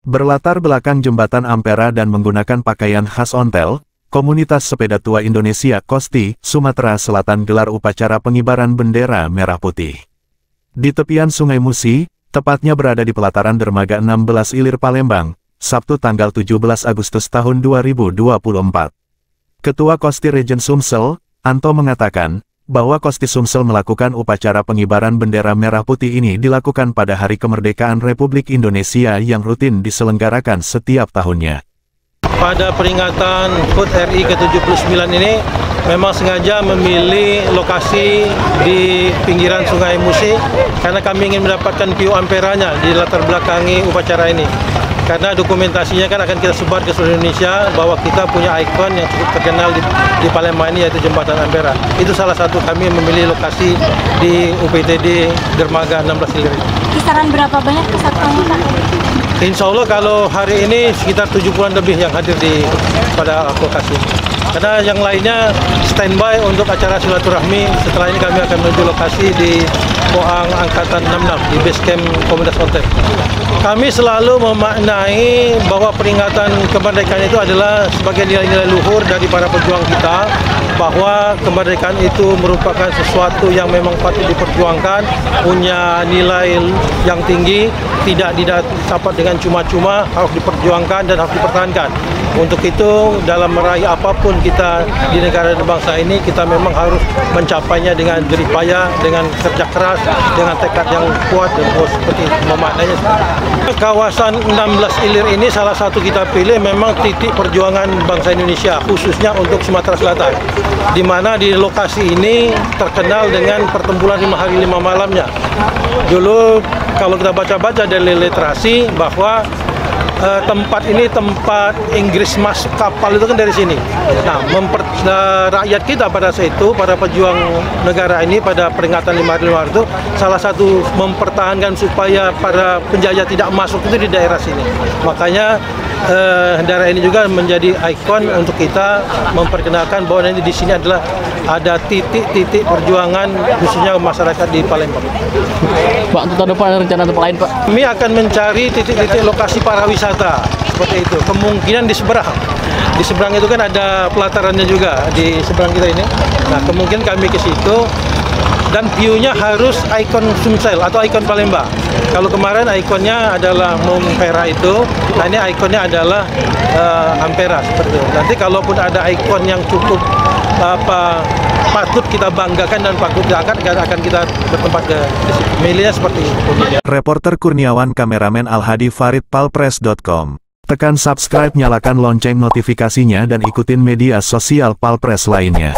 Berlatar belakang jembatan Ampera dan menggunakan pakaian khas ontel, komunitas sepeda tua Indonesia Kosti, Sumatera Selatan gelar upacara pengibaran bendera merah putih. Di tepian Sungai Musi, tepatnya berada di pelataran dermaga 16 Ilir Palembang, Sabtu tanggal 17 Agustus tahun 2024. Ketua Kosti Regen Sumsel, Anto mengatakan, bahwa Kosti Sumsel melakukan upacara pengibaran bendera merah putih ini dilakukan pada Hari Kemerdekaan Republik Indonesia yang rutin diselenggarakan setiap tahunnya. Pada peringatan HUT RI ke-79 ini, memang sengaja memilih lokasi di pinggiran Sungai Musi, karena kami ingin mendapatkan view Amperanya di latar belakangi upacara ini. Karena dokumentasinya kan akan kita sebar ke seluruh Indonesia bahwa kita punya ikon yang cukup terkenal di Palembang ini, yaitu Jembatan Ampera. Itu salah satu kami memilih lokasi di UPTD Dermaga 16 Ilir. Kisaran berapa banyak pesertanya, Pak? Insya Allah kalau hari ini sekitar 70-an lebih yang hadir pada lokasi. Karena yang lainnya standby untuk acara silaturahmi. Setelah ini kami akan menuju lokasi di Poang Angkatan 66 di base camp Komunitas Konten. Kami selalu memaknai bahwa peringatan kemerdekaan itu adalah sebagai nilai-nilai luhur dari para pejuang kita, bahwa kemerdekaan itu merupakan sesuatu yang memang patut diperjuangkan, punya nilai yang tinggi, tidak didapat dengan cuma-cuma, harus diperjuangkan dan harus dipertahankan. Untuk itu, dalam meraih apapun kita di negara dan bangsa ini, kita memang harus mencapainya dengan jerih payah, dengan kerja keras, dengan tekad yang kuat, dan seperti memaknainya. Kawasan 16 Ilir ini salah satu kita pilih memang titik perjuangan bangsa Indonesia, khususnya untuk Sumatera Selatan, di mana di lokasi ini terkenal dengan pertempuran 5 hari 5 malamnya. Dulu kalau kita baca-baca dari literasi bahwa tempat ini tempat Inggris masuk kapal itu kan dari sini. Nah, rakyat kita pada saat itu, para pejuang negara ini pada peringatan 5 hari 5 itu, salah satu mempertahankan supaya para penjajah tidak masuk itu di daerah sini. Makanya daerah ini juga menjadi ikon untuk kita memperkenalkan bahwa nanti di sini adalah ada titik-titik perjuangan khususnya masyarakat di Palembang. Pak, untuk tahun depan ada rencana tempat lain, Pak? Kami akan mencari titik-titik lokasi para wisata seperti itu. Kemungkinan di seberang. Di seberang itu kan ada pelatarannya juga di seberang kita ini. Nah, kemungkinan kami ke situ. Dan view-nya harus ikon Sumsel atau ikon Palembang. Kalau kemarin ikonnya adalah Ampera itu, nah ini ikonnya adalah Ampera seperti itu. Nanti kalaupun ada ikon yang cukup patut kita banggakan dan patut diangkat, akan kita bertempat ke situ. Milihnya seperti itu. Reporter Kurniawan, kameramen Al-Hadi Farid, palpres.com. Tekan subscribe, nyalakan lonceng notifikasinya dan ikutin media sosial Palpres lainnya.